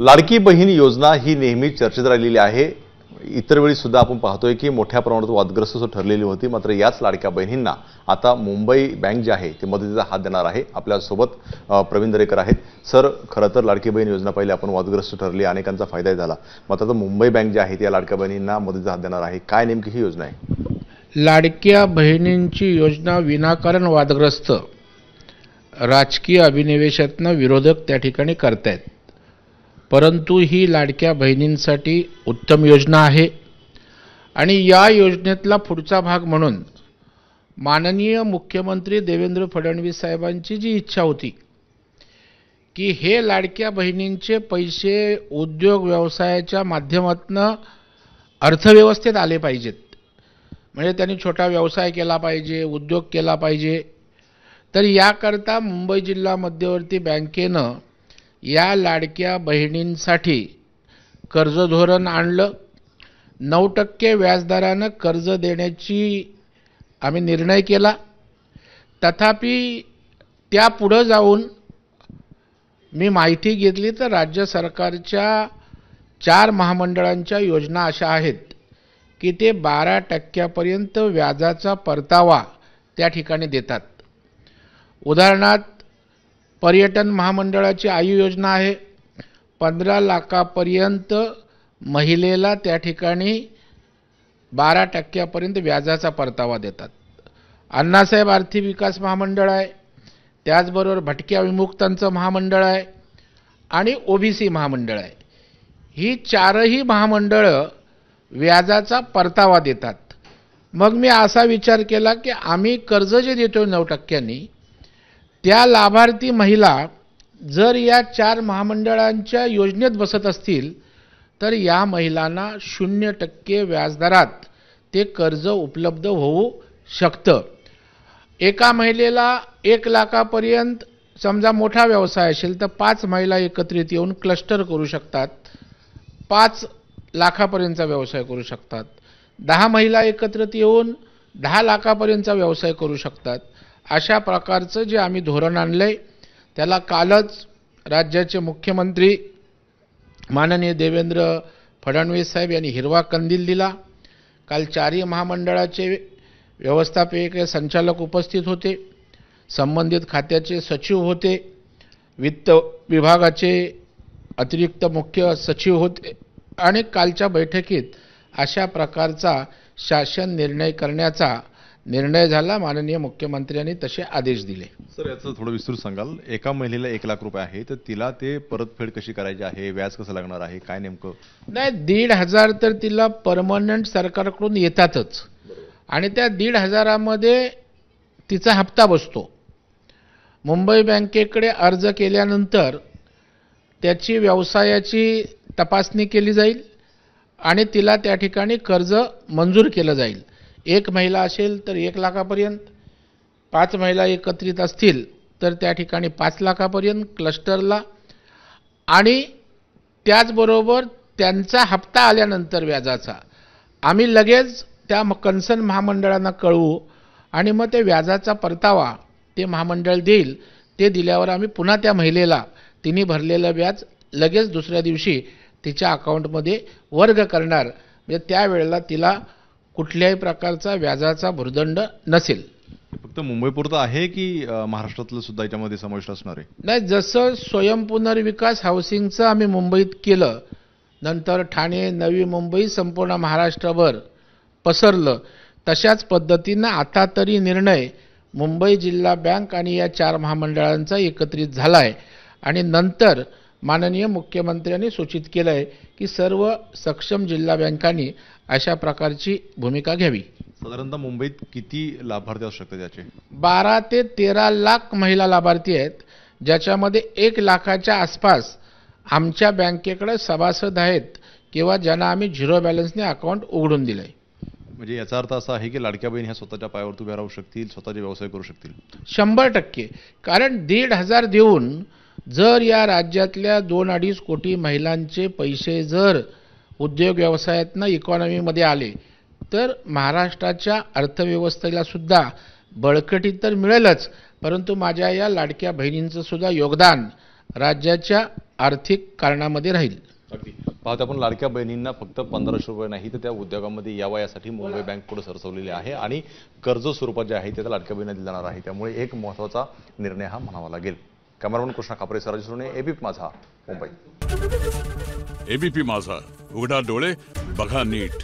लाडकी बहीण योजना ही नेहमी चर्चेत राहिलेली आहे। इतर वेळी सुद्धा आपण पाहतोय की मोठ्या प्रमाणात वादग्रस्त ठरलेली होती। मात्र याच लाडक्या बहिणींना आता मुंबई बँक जी आहे ती मदतीचा हात देणार आहे। आपल्या सोबत प्रवीण दरेकर आहेत। सर, खरं तर लाडकी बहीण योजना पहिले आपण वादग्रस्त ठरली, अनेकांचा फायदा झाला, मात्र आता मुंबई बँक जी आहे ती लाडक्या बहिणींना मदतीचा हात देणार आहे। काय नेमकी ही योजना आहे? लाडक्या बहिणींची योजना विनाकारण वादग्रस्त राजकीय अभिनिवेशातनं विरोधक त्या ठिकाणी करतायत, परंतु ही लाडक्या बहिणींसाठी उत्तम योजना आहे। आणि या योजनेतला पुढचा भाग म्हणून माननीय मुख्यमंत्री देवेंद्र फडणवीस साहेबांची जी इच्छा होती की हे लाडक्या बहिणींचे पैसे उद्योग व्यवसायाच्या माध्यमातून अर्थव्यवस्थेत आले पाहिजेत, म्हणजे त्यांनी छोटा व्यवसाय केला पाहिजे, उद्योग केला पाहिजे। तर याकरता मुंबई जिल्हा मध्यवर्ती बँकेनं या लाडक्या बहिणींसाठी कर्ज धोरण आणलं। 9% व्याजदरानं कर्ज देण्याची आम्ही निर्णय केला। तथापि त्यापुढे जाऊन मी माहिती घेतली तर राज्य सरकारच्या 4 महामंडळांच्या योजना अशा आहेत की ते 12% व्याजाचा परतावा त्या ठिकाणी देतात। उदाहरणार्थ पर्यटन महामंडळाची आयु योजना आहे, 15 लाखापर्यंत महिलेला त्या ठिकाणी 12% व्याजाचा परतावा देतात। अण्णासाहेब आर्थिक विकास महामंडळ आहे, त्याचबरोबर भटक्या विमुक्तांचं महामंडळ आहे आणि ओबीसी महामंडळ आहे। ही 4ही महामंडळं व्याजाचा परतावा देतात। मग मी असा विचार केला की आम्ही कर्ज जे देतो 9%नी, त्या लाभार्थी महिला जर या 4 महामंडळांच्या योजनेत बसत असतील तर या महिलांना 0% व्याजदरात ते कर्ज उपलब्ध होऊ शकतं। एका महिलेला 1 लाखापर्यंत समजा मोठा व्यवसाय असेल तर 5 महिला एकत्रित येऊन क्लस्टर करू शकतात, 5 लाखापर्यंतचा व्यवसाय करू शकतात। 10 महिला एकत्रित येऊन 10 लाखापर्यंतचा व्यवसाय करू शकतात। अशा प्रकारचं जे आम्ही धोरण आणलंय त्याला कालच राज्याचे मुख्यमंत्री माननीय देवेंद्र फडणवीस साहेब यांनी हिरवा कंदील दिला। काल 4ही महामंडळाचे व्यवस्थापक संचालक उपस्थित होते, संबंधित खात्याचे सचिव होते, वित्त विभागाचे अतिरिक्त मुख्य सचिव होते आणि कालच्या बैठकीत अशा प्रकारचा शासन निर्णय करण्याचा निर्णय झाला। माननीय मुख्यमंत्र्यांनी तसे आदेश दिले। सर, याचं थोडं विस्तृत सांगाल? एका महिलेला 1 लाख रुपये आहे तर तिला ते परतफेड कशी करायची आहे, व्याज कसं लागणार आहे, काय नेमकं? नाही, 1,500 तर तिला परमनंट सरकारकडून येतातच आणि त्या 1,500 मध्ये तिचा हप्ता बसतो। मुंबई बँकेकडे अर्ज केल्यानंतर त्याची व्यवसायाची तपासणी केली जाईल आणि तिला त्या ठिकाणी कर्ज मंजूर केलं जाईल। 1 महिला असेल तर 1 लाखापर्यंत, 5 महिला एकत्रित असतील तर त्या ठिकाणी 5 लाखापर्यंत क्लस्टरला, आणि त्याचबरोबर त्यांचा हप्ता आल्यानंतर व्याजाचा आम्ही लगेच त्या कन्सर्न महामंडळांना कळवू आणि मग ते व्याजाचा परतावा ते महामंडळ देईल। ते दिल्यावर आम्ही पुन्हा त्या महिलेला तिने भरलेलं व्याज लगेच दुसऱ्या दिवशी तिच्या अकाउंटमध्ये वर्ग करणार, म्हणजे त्यावेळेला तिला कुठल्याही प्रकारचा व्याजाचा भुर्दंड नसेल। फक्त मुंबईपुरतं आहे की महाराष्ट्रातलं सुद्धा याच्यामध्ये समाविष्ट असणार आहे? नाही, जसं स्वयंपुनर्विकास हाऊसिंगचं आम्ही मुंबईत केलं, नंतर ठाणे, नवी मुंबई संपूर्ण महाराष्ट्रभर पसरलं, तशाच पद्धतीनं आता तरी निर्णय मुंबई जिल्हा बँक आणि या 4 महामंडळांचा एकत्रित झाला आहे आणि नंतर माननीय मुख्यमंत्र्यांनी सूचित केलं आहे की सर्व सक्षम जिल्हा बँकांनी अशा प्रकारची भूमिका घ्यावी। साधारणतः मुंबईत किती लाभार्थी असू शकतात याचे? 12 ते 13 लाख महिला लाभार्थी आहेत, ज्याच्यामध्ये 1 लाखाच्या आसपास आमच्या बँकेकडे सभासद आहेत किंवा ज्यांना आम्ही 0 बॅलन्सने अकाउंट उघडून दिलंय। म्हणजे याचा अर्थ असा आहे की लाडक्या बहीण ह्या स्वतःच्या पायावर उभ्या राहू शकतील, स्वतःचे व्यवसाय करू शकतील? 100%, कारण 1,500 देऊन जर या राज्यातल्या 2-2.5 कोटी महिलांचे पैसे जर उद्योग व्यवसायातनं इकॉनॉमीमध्ये आले तर महाराष्ट्राच्या अर्थव्यवस्थेला सुद्धा बळकटी तर मिळेलच, परंतु माझ्या या लाडक्या बहिणींचं सुद्धा योगदान राज्याच्या आर्थिक कारणामध्ये राहील. अगदी पाहतो आपण लाडक्या बहिणींना फक्त 1500 रुपये नाही तर त्या उद्योगामध्ये यावा यासाठी मुंबई बँक पुढे सरसवलेली आहे आणि कर्ज स्वरूपात जे आहे ते त्या लाडक्या बहिणींना दिलं जाणार आहे. त्यामुळे एक महत्त्वाचा निर्णय हा म्हणावा लागेल. कॅमेरामन कृष्णा खापरे, राजेश सोने, एबीपी माझा, मुंबई. एबीपी माझा, उघडा डोळे बघा नीट.